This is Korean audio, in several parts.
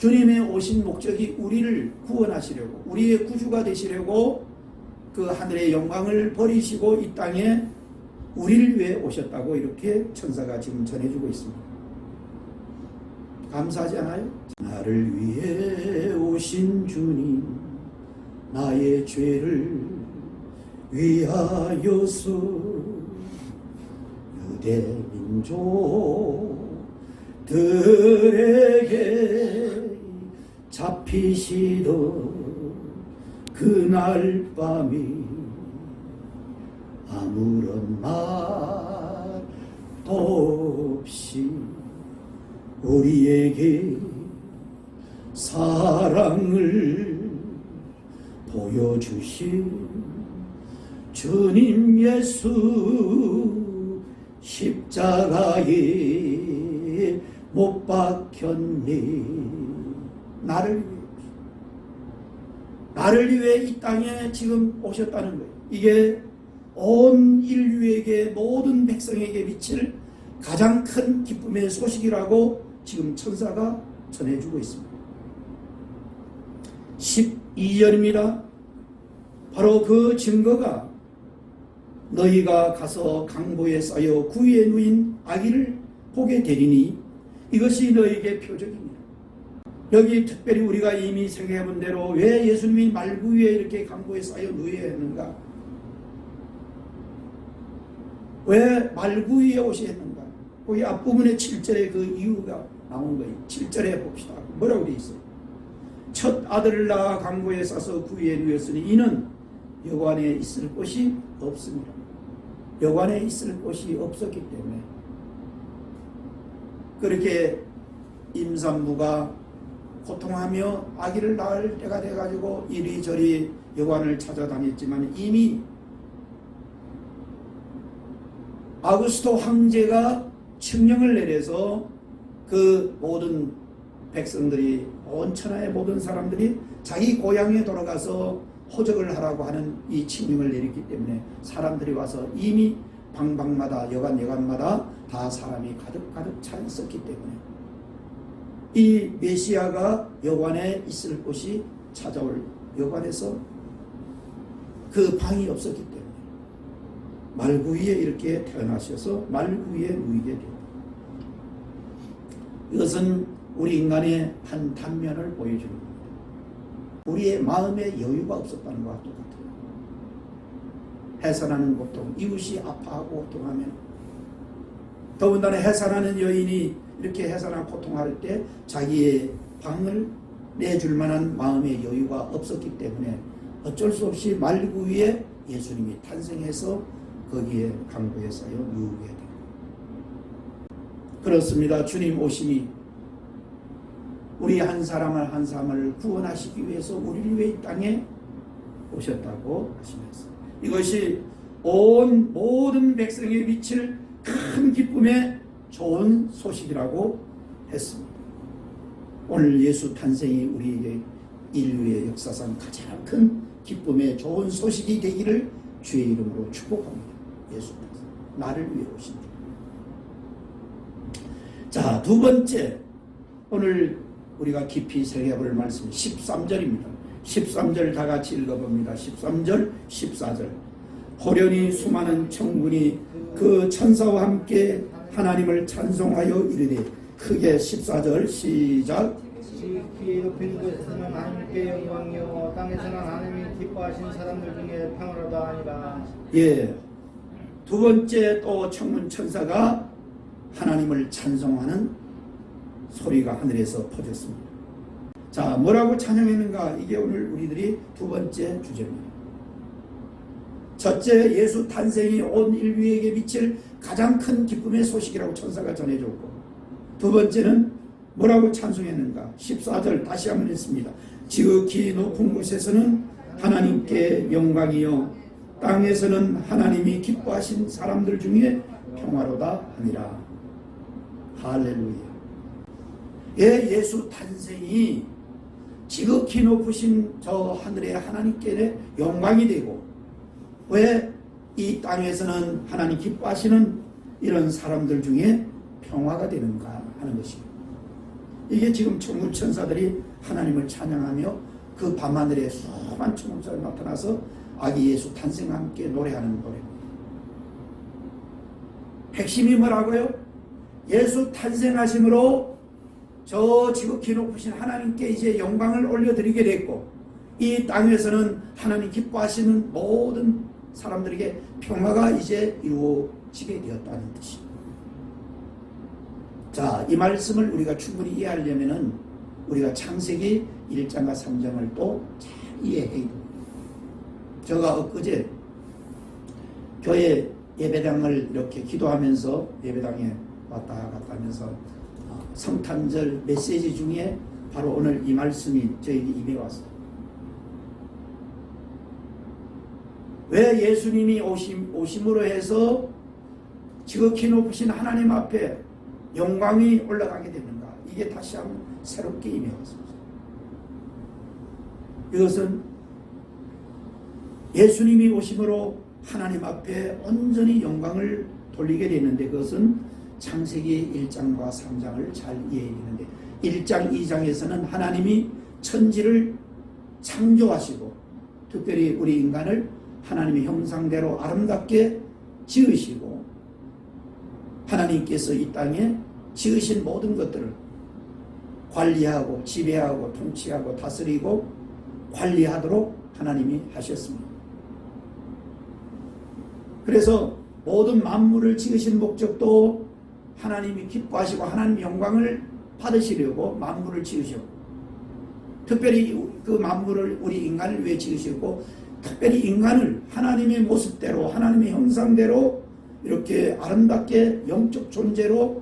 주님의 오신 목적이 우리를 구원하시려고, 우리의 구주가 되시려고 그 하늘의 영광을 버리시고 이 땅에 우리를 위해 오셨다고 이렇게 천사가 지금 전해주고 있습니다. 감사하지 않아요? 나를 위해 오신 주님, 나의 죄를 위하여서 유대 민족들에게 잡히시던 그날 밤이 아무런 말도 없이 우리에게 사랑을 보여주신 주님 예수 십자가에 못 박혔네. 나를 위해 이 땅에 지금 오셨다는 거예요. 이게 온 인류에게, 모든 백성에게 미칠 가장 큰 기쁨의 소식이라고 지금 천사가 전해주고 있습니다. 12절입니다. 바로 그 증거가 너희가 가서 강보에 쌓여 구유에 누인 아기를 보게 되리니 이것이 너희에게 표적입니다. 여기 특별히 우리가 이미 생각해본 대로 왜 예수님이 말구유에 이렇게 강보에 쌓여 누워야 했는가? 왜 말구유에 오셔야 했는가? 거기 앞부분에 7절에 그 이유가 나온 거예요. 7절에 봅시다. 뭐라고 되어 있어요? 첫 아들을 낳아 강보에 싸서 구유에 누웠으니 이는 여관에 있을 곳이 없습니다. 여관에 있을 곳이 없었기 때문에 그렇게 임산부가 고통하며 아기를 낳을 때가 돼가지고 이리저리 여관을 찾아다녔지만 이미 아구스토 황제가 칙령을 내려서 그 모든 백성들이, 온 천하의 모든 사람들이 자기 고향에 돌아가서 호적을 하라고 하는 이 칙령을 내렸기 때문에 사람들이 와서 이미 방방마다, 여관마다 다 사람이 가득 차 있었기 때문에 이 메시아가 여관에 있을 곳이 찾아올 여관에서 그 방이 없었기 때문에 말구유에 이렇게 태어나셔서 말구유에 누이게 됩니다. 이것은 우리 인간의 한 단면을 보여주는 겁니다. 우리의 마음에 여유가 없었다는 것과 똑같아요. 해산하는 고통, 이웃이 아파하고 고통하면, 더군다나 해산하는 여인이 이렇게 해산하고 고통할 때 자기의 방을 내줄 만한 마음의 여유가 없었기 때문에 어쩔 수 없이 말구유에 예수님이 탄생해서 거기에 강보에 쌓여 누우게 됩니다. 그렇습니다. 주님 오심이 우리 한 사람을 구원하시기 위해서 우리를 위해 이 땅에 오셨다고 하시면서 이것이 온 모든 백성에 미칠 큰 기쁨의 좋은 소식이라고 했습니다. 오늘 예수 탄생이 우리에게 인류의 역사상 가장 큰 기쁨의 좋은 소식이 되기를 주의 이름으로 축복합니다. 예수 탄생, 나를 위해 오신 주. 자, 두 번째, 오늘 우리가 깊이 새겨볼 말씀은 13절입니다. 13절 다 같이 읽어봅니다. 13절, 14절. 호련히 수많은 천군이 그 천사와 함께 하나님을 찬송하여 이르되, 크게 14절 시작. 지극히 높은 곳에서는 하나님께 영광이요 땅에서는 하나님이 기뻐하신 사람들 중에 평화로다 하니라. 예, 두 번째 또 천군 천사가 하나님을 찬송하는 소리가 하늘에서 퍼졌습니다. 자, 뭐라고 찬양했는가? 이게 오늘 우리들이 두 번째 주제입니다. 첫째, 예수 탄생이 온 인류에게 미칠 가장 큰 기쁨의 소식이라고 천사가 전해줬고, 두 번째는 뭐라고 찬송했는가? 14절 다시 한번 했습니다. 지극히 높은 곳에서는 하나님께 영광이요 땅에서는 하나님이 기뻐하신 사람들 중에 평화로다 하니라. 할렐루야. 예수 탄생이 지극히 높으신 저 하늘의 하나님께 영광이 되고, 왜 이 땅에서는 하나님 기뻐하시는 이런 사람들 중에 평화가 되는가 하는 것입니다. 이게 지금 천군 천사들이 하나님을 찬양하며 그 밤하늘에 수많은 천군천사들이 나타나서 아기 예수 탄생과 함께 노래하는 노래입니다. 핵심이 뭐라고요? 예수 탄생하심으로 저 지극히 높으신 하나님께 이제 영광을 올려드리게 됐고, 이 땅에서는 하나님 기뻐하시는 모든 사람들에게 평화가 이제 이루어지게 되었다는 뜻입니다. 자, 이 말씀을 우리가 충분히 이해하려면은 우리가 창세기 1장과 3장을 또 잘 이해해야 됩니다. 제가 엊그제 교회 예배당을 이렇게 기도하면서 예배당에 왔다 갔다 하면서 성탄절 메시지 중에 바로 오늘 이 말씀이 저에게 입에 왔어요. 왜 예수님이 오심으로 해서 지극히 높으신 하나님 앞에 영광이 올라가게 되는가? 이게 다시 한번 새롭게 임해 왔습니다. 이것은 예수님이 오심으로 하나님 앞에 온전히 영광을 돌리게 되는데, 그것은 창세기 1장과 3장을 잘 이해해야 되는데, 1장, 2장에서는 하나님이 천지를 창조하시고 특별히 우리 인간을 하나님의 형상대로 아름답게 지으시고, 하나님께서 이 땅에 지으신 모든 것들을 관리하고 지배하고 통치하고 다스리고 관리하도록 하나님이 하셨습니다. 그래서 모든 만물을 지으신 목적도 하나님이 기뻐하시고 하나님 영광을 받으시려고 만물을 지으셨고, 특별히 그 만물을 우리 인간을 위해 지으셨고, 특별히 인간을 하나님의 모습대로 하나님의 형상대로 이렇게 아름답게 영적 존재로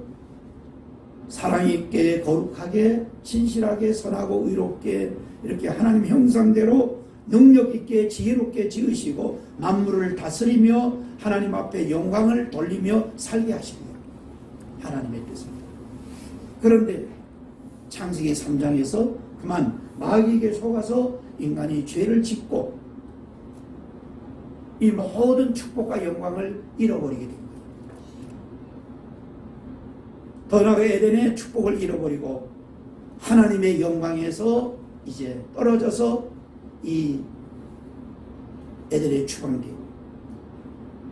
사랑 있게 거룩하게 진실하게 선하고 의롭게 이렇게 하나님 형상대로 능력 있게 지혜롭게 지으시고 만물을 다스리며 하나님 앞에 영광을 돌리며 살게 하십니다. 하나님의 뜻입니다. 그런데 창세기 3장에서 그만 마귀에게 속아서 인간이 죄를 짓고 이 모든 축복과 영광을 잃어버리게 됩니다. 더 나아가 에덴의 축복을 잃어버리고 하나님의 영광에서 이제 떨어져서 이 에덴의 추방되고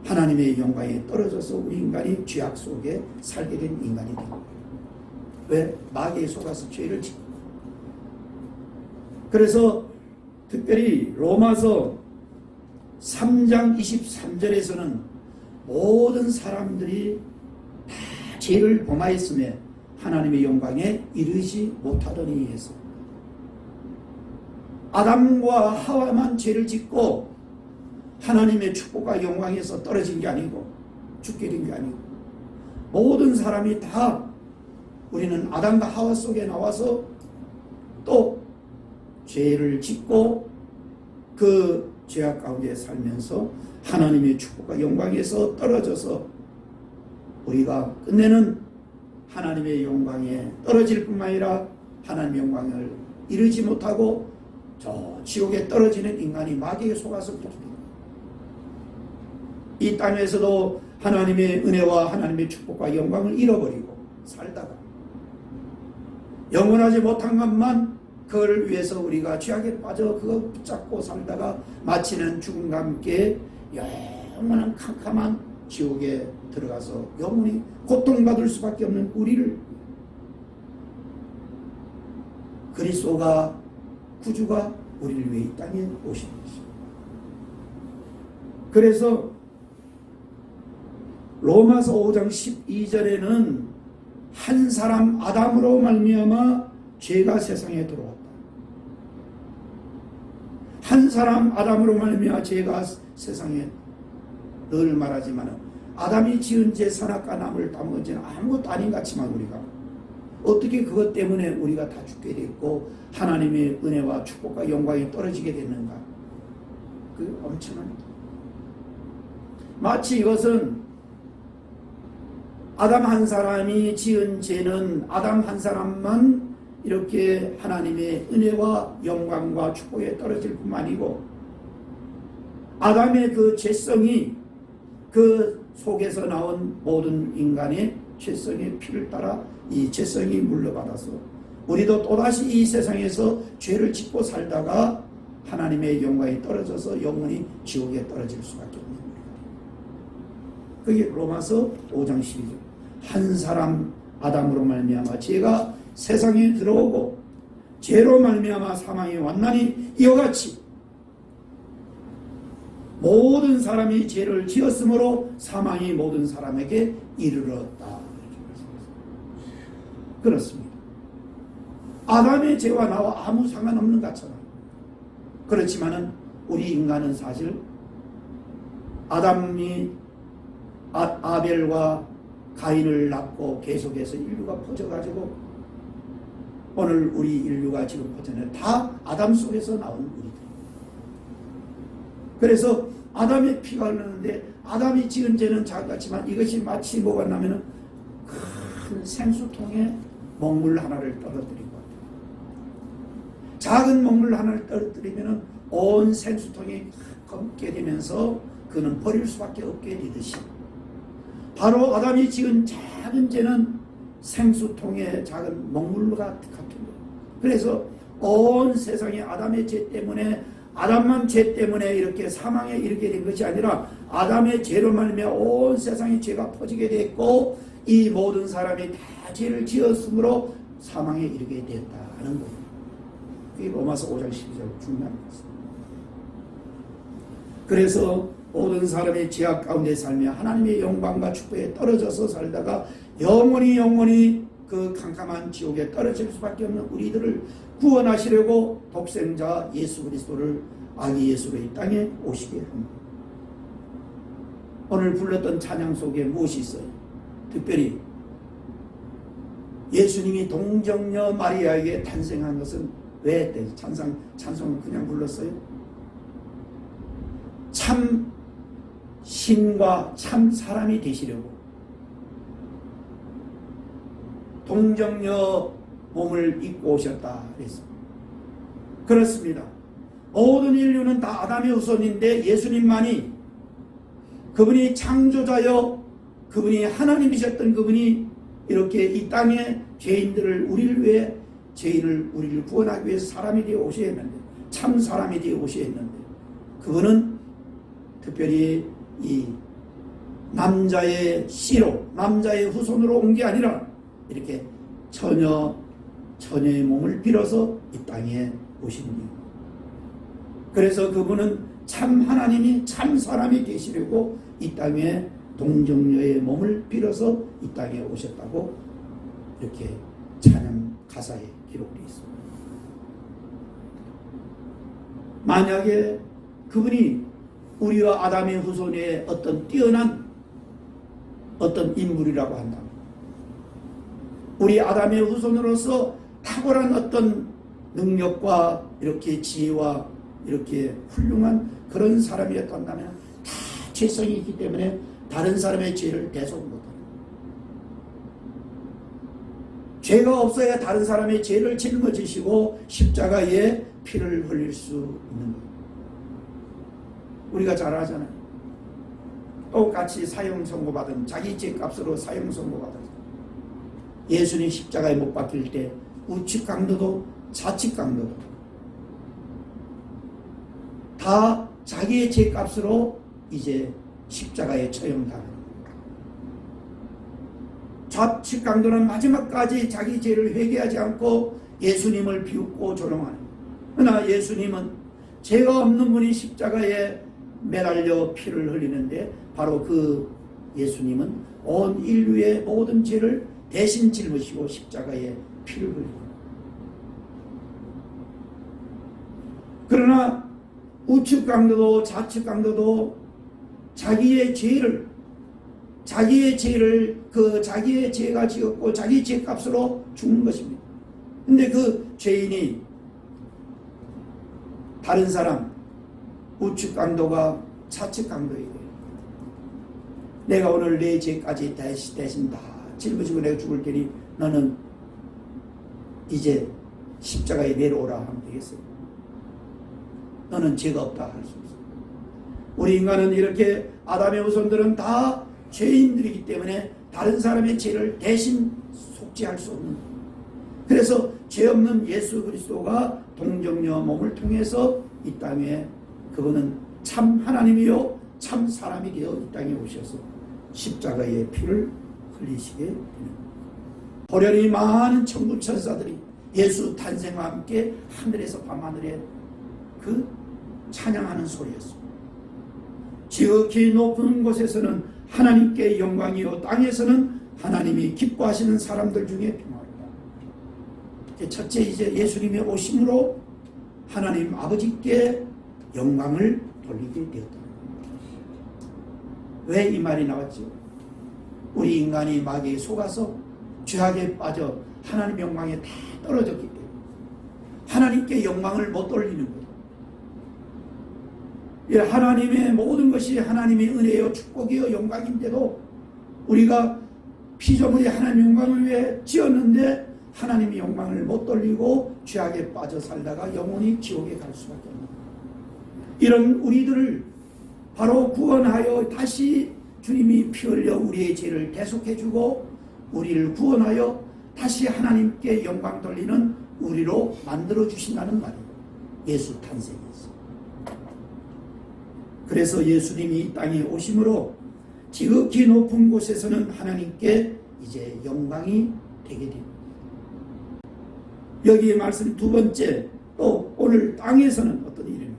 하나님의 영광에 떨어져서 우리 인간이 죄악 속에 살게 된 인간이 된 거예요. 왜? 마귀에 속아서 죄를 짓고. 그래서 특별히 로마서 3장 23절에서는 모든 사람들이 다 죄를 범하였음에 하나님의 영광에 이르지 못하더니 해서 아담과 하와만 죄를 짓고 하나님의 축복과 영광에서 떨어진 게 아니고 죽게 된 게 아니고 모든 사람이 다 우리는 아담과 하와 속에 나와서 또 죄를 짓고 그 죄악 가운데 살면서 하나님의 축복과 영광에서 떨어져서 우리가 끝내는 하나님의 영광에 떨어질 뿐만 아니라 하나님의 영광을 이루지 못하고 저 지옥에 떨어지는 인간이 마귀에 속아서 그렇게 됩니다. 이 땅에서도 하나님의 은혜와 하나님의 축복과 영광을 잃어버리고 살다가 영원하지 못한 것만 그걸 위해서 우리가 죄악에 빠져 그거 붙잡고 살다가 마치는 죽음과 함께 영원한 캄캄한 지옥에 들어가서 영원히 고통받을 수밖에 없는 우리를 그리스도가 구주가 우리를 위해 이 땅에 오신 것입니다. 그래서 로마서 5장 12절에는 한 사람 아담으로 말미암아 죄가 세상에 들어왔다. 한 사람 아담으로 말미암아 죄가 세상에 늘 말하지만 아담이 지은 죄 선악과 남을 따먹은 죄는 아무것도 아닌 같지만 우리가 어떻게 그것 때문에 우리가 다 죽게 됐고 하나님의 은혜와 축복과 영광이 떨어지게 됐는가? 그 엄청납니다. 마치 이것은 아담 한 사람이 지은 죄는 아담 한 사람만 이렇게 하나님의 은혜와 영광과 축복에 떨어질 뿐만 아니고 아담의 그 죄성이 그 속에서 나온 모든 인간의 죄성의 피를 따라 이 죄성이 물려받아서 우리도 또다시 이 세상에서 죄를 짓고 살다가 하나님의 영광이 떨어져서 영원히 지옥에 떨어질 수밖에 없는 거예요. 그게 로마서 5장 12절. 한 사람 아담으로 말미암아 죄가 세상에 들어오고 죄로 말미암아 사망이 왔나니 이와 같이 모든 사람이 죄를 지었으므로 사망이 모든 사람에게 이르렀다. 그렇습니다. 아담의 죄와 나와 아무 상관없는 것처럼. 그렇지만은 우리 인간은 사실 아담이 아벨과 가인을 낳고 계속해서 인류가 퍼져가지고 오늘 우리 인류가 지금 퍼져는 다 아담 속에서 나온 우리들. 그래서 아담의 피가 흐르는데 아담이 지은 죄는 작았지만 이것이 마치 뭐가 나면은 큰 생수통에 먹물 하나를 떨어뜨린 것 같아요. 작은 먹물 하나를 떨어뜨리면은 온 생수통이 검게 되면서 그는 버릴 수밖에 없게 되듯이 바로 아담이 지은 작은 죄는 생수통의 작은 먹물과 같은 거예요. 그래서 온 세상에 아담의 죄 때문에 아담만 죄 때문에 이렇게 사망에 이르게 된 것이 아니라 아담의 죄로 말미암아 온 세상에 죄가 퍼지게 됐고 이 모든 사람이 다 죄를 지었으므로 사망에 이르게 되었다는 거예요. 그게 로마서 5장 12절 중요한 것입니다. 그래서 모든 사람이 죄악 가운데 살며 하나님의 영광과 축복에 떨어져서 살다가 영원히 그 캄캄한 지옥에 떨어질 수밖에 없는 우리들을 구원하시려고 독생자 예수 그리스도를 아기 예수로 이 땅에 오시게 합니다. 오늘 불렀던 찬양 속에 무엇이 있어요? 특별히 예수님이 동정녀 마리아에게 탄생한 것은 왜 했대? 찬송을 그냥 불렀어요? 참 신과 참 사람이 되시려고 동정녀 몸을 입고 오셨다 그랬습니다. 그렇습니다. 모든 인류는 다 아담의 후손인데 예수님만이 그분이 창조자여 그분이 하나님이셨던 그분이 이렇게 이 땅에 죄인들을 우리를 위해 죄인을 우리를 구원하기 위해서 사람이 되어 오셔야 했는데 참 사람이 되어 오셔야 했는데 그분은 특별히 이 남자의 씨로 남자의 후손으로 온 게 아니라 이렇게 처녀의 몸을 빌어서 이 땅에 오신 이유. 그래서 그분은 참 하나님이 참 사람이 되시려고 이 땅에 동정녀의 몸을 빌어서 이 땅에 오셨다고 이렇게 찬양 가사에 기록되어 있습니다. 만약에 그분이 우리와 아담의 후손의 어떤 뛰어난 어떤 인물이라고 한다면 우리 아담의 후손으로서 탁월한 어떤 능력과 이렇게 지혜와 이렇게 훌륭한 그런 사람이었다면 다 죄성이 있기 때문에 다른 사람의 죄를 대속 못하는 죄가 없어야 다른 사람의 죄를 짊어지시고 십자가에 피를 흘릴 수 있는 거예요. 우리가 잘 알잖아요. 똑같이 사형 선고받은 자기 죄값으로 사형 선고받았어요. 예수님 십자가에 못 박힐 때 우측 강도도 좌측 강도도 다 자기의 죄값으로 이제 십자가에 처형당하는 겁니다. 좌측 강도는 마지막까지 자기 죄를 회개하지 않고 예수님을 비웃고 조롱하는 거예요. 그러나 예수님은 죄가 없는 분이 십자가에 매달려 피를 흘리는데 바로 그 예수님은 온 인류의 모든 죄를 대신 짊으시고 십자가에 피를 흘리고 그러나 우측 강도도 좌측 강도도 자기의 죄를 그 자기의 죄가 지었고 자기 죄값으로 죽는 것입니다. 근데 그 죄인이 다른 사람 우측 강도가 좌측 강도이고 내가 오늘 내 죄까지 대신 다 짊어지고 내가 죽을 테니 너는 이제 십자가에 내려오라 하면 되겠어요? 너는 죄가 없다 할 수 없어요. 우리 인간은 이렇게 아담의 후손들은 다 죄인들이기 때문에 다른 사람의 죄를 대신 속죄할 수 없는 거예요. 그래서 죄 없는 예수 그리스도가 동정녀 몸을 통해서 이 땅에 그분은 참 하나님이요 참 사람이 되어 이 땅에 오셔서 십자가의 피를 흘리시게 되는 겁니다. 보련히 많은 천군 천사들이 예수 탄생과 함께 하늘에서 밤하늘에 그 찬양하는 소리였습니다. 지극히 높은 곳에서는 하나님께 영광이요 땅에서는 하나님이 기뻐하시는 사람들 중에 평화로다. 첫째, 이제 예수님의 오심으로 하나님 아버지께 영광을 돌리게 되었다. 왜 이 말이 나왔죠? 우리 인간이 마귀에 속아서 죄악에 빠져 하나님 영광에 다 떨어졌기 때문에 하나님께 영광을 못 돌리는 거예요. 하나님의 모든 것이 하나님의 은혜요 축복이요 영광인데도 우리가 피조물이 하나님 영광을 위해 지었는데 하나님의 영광을 못 돌리고 죄악에 빠져 살다가 영원히 지옥에 갈 수밖에 없는 거예요. 이런 우리들을 바로 구원하여 다시 주님이 피 흘려 우리의 죄를 대속해주고 우리를 구원하여 다시 하나님께 영광 돌리는 우리로 만들어 주신다는 말이에요. 예수 탄생에서. 그래서 예수님이 이 땅에 오심으로 지극히 높은 곳에서는 하나님께 이제 영광이 되게 됩니다. 여기에 말씀 두 번째, 또 오늘 땅에서는 어떤 일입니까?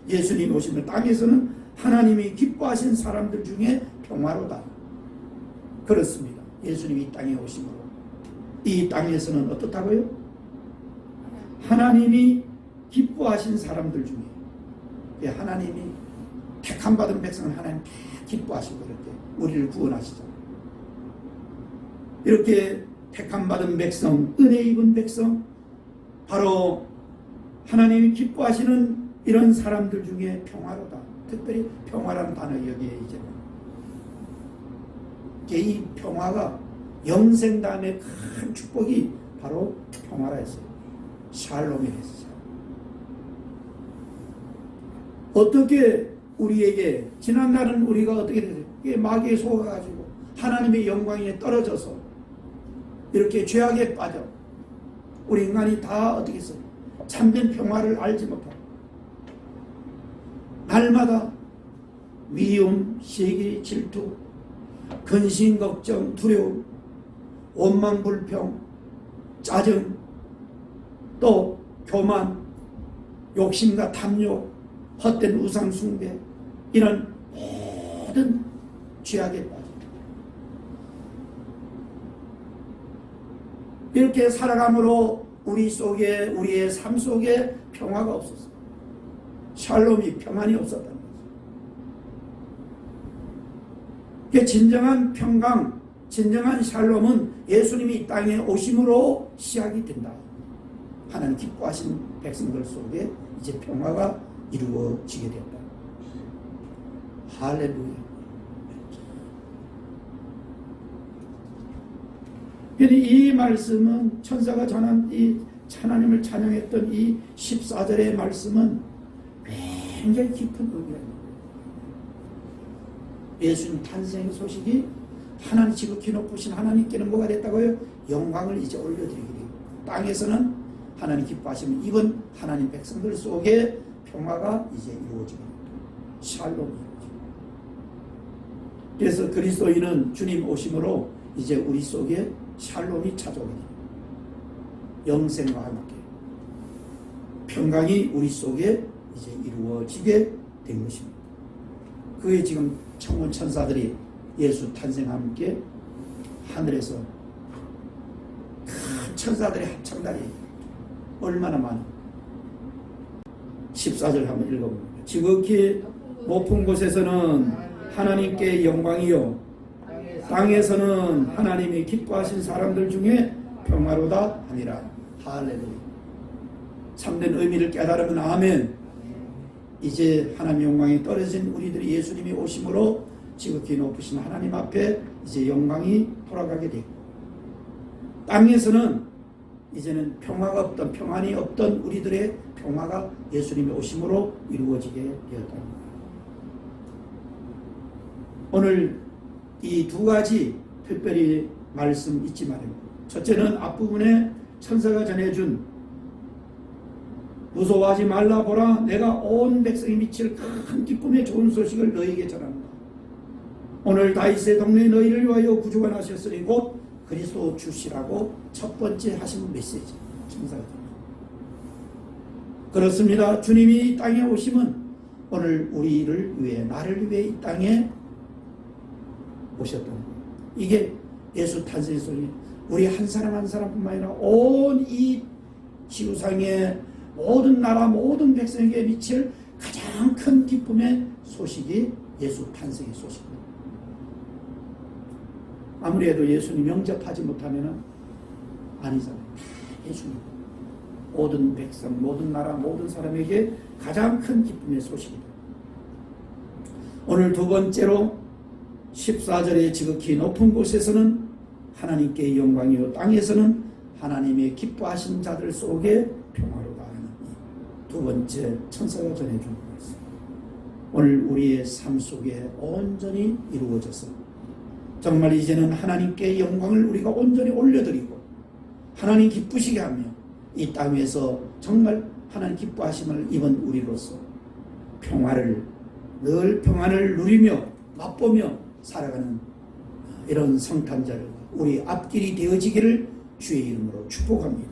예수님 오심을 땅에서는 하나님이 기뻐하신 사람들 중에 평화로다. 그렇습니다. 예수님이 이 땅에 오심으로 이 땅에서는 어떻다고요? 하나님이 기뻐하신 사람들 중에 하나님이 택함받은 백성은 하나님 다 기뻐하시고 이렇게 우리를 구원하시잖아요. 이렇게 택함받은 백성, 은혜 입은 백성, 바로 하나님이 기뻐하시는 이런 사람들 중에 평화로다. 특별히 평화라는 단어 여기에 이제 이 평화가 영생 다음에 큰 축복이 바로 평화라 했어요. 샬롬이 했어요. 어떻게 우리에게 지난날은 우리가 어떻게 됐어요? 마귀에 속아가지고 하나님의 영광에 떨어져서 이렇게 죄악에 빠져 우리 인간이 다 어떻게 했어요? 참된 평화를 알지 못하고 날마다 미움, 시기, 질투, 근심, 걱정, 두려움, 원망, 불평, 짜증, 또 교만, 욕심과 탐욕, 헛된 우상 숭배, 이런 모든 죄악에 빠집니다. 이렇게 살아감으로 우리 속에, 우리의 삶 속에 평화가 없었어요. 샬롬이, 평안이 없었다는 거죠. 진정한 평강, 진정한 샬롬은 예수님이 이 땅에 오심으로 시작이 된다. 하나님 기뻐하신 백성들 속에 이제 평화가 이루어지게 된다. 할렐루야. 이 말씀은 천사가 전한 이 하나님을 찬양했던 이 14절의 말씀은 굉장히 깊은 의미가 있는 거예요. 예수님 탄생 소식이 하나님 지극히 높으신 하나님께는 뭐가 됐다고요? 영광을 이제 올려드리게 되고 땅에서는 하나님 기뻐하시면 이번 하나님 백성들 속에 평화가 이제 이루어지게 됩니다. 샬롬이 이루어지고. 그래서 그리스도인은 주님 오심으로 이제 우리 속에 샬롬이 찾아오게 됩니다. 영생과 함께 평강이 우리 속에 이제 이루어지게 된 것입니다. 그게 지금 천군 천사들이 예수 탄생과 함께 하늘에서 큰 천사들의 합창단이 얼마나 많은 14절 한번 읽어봅니다. 지극히 높은 곳에서는 하나님께 영광이요 땅에서는 하나님이 기뻐하신 사람들 중에 평화로다 하니라. 할렐루야. 참된 의미를 깨달으면 아멘. 이제 하나님의 영광이 떨어진 우리들이 예수님이 오심으로 지극히 높으신 하나님 앞에 이제 영광이 돌아가게 되고 땅에서는 이제는 평화가 없던 평안이 없던 우리들의 평화가 예수님이 오심으로 이루어지게 되었다. 오늘 이 두 가지 특별히 말씀 잊지 말아요. 첫째는 앞부분에 천사가 전해준 무서워하지 말라 보라 내가 온 백성이 미칠 큰 기쁨의 좋은 소식을 너희에게 전한다. 오늘 다윗의 동네에 너희를 위하여 구주가 나셨으니 곧 그리스도 주시라고 첫 번째 하신 메시지 천사가 전합니다. 그렇습니다. 주님이 이 땅에 오심은 오늘 우리를 위해 나를 위해 이 땅에 오셨다는 거예요. 이게 예수 탄생의 소리. 우리 한 사람 한 사람뿐만 아니라 온 이 지구상의 모든 나라 모든 백성에게 미칠 가장 큰 기쁨의 소식이 예수 탄생의 소식입니다. 아무리 해도 예수님 영접하지 못하면 아니잖아요. 예수님 모든 백성 모든 나라 모든 사람에게 가장 큰 기쁨의 소식입니다. 오늘 두 번째로 14절의 지극히 높은 곳에서는 하나님께 영광이요 땅에서는 하나님의 기뻐하신 자들 속에 평화로다 하는 두 번째 천사가 전해준 말씀. 오늘 우리의 삶 속에 온전히 이루어져서 정말 이제는 하나님께 영광을 우리가 온전히 올려드리고 하나님 기쁘시게 하며 이 땅에서 정말 하나님 기뻐하심을 입은 우리로서 평화를 늘 평안을 누리며 맛보며 살아가는 이런 성탄절 우리 앞길이 되어지기를 주의 이름으로 축복합니다.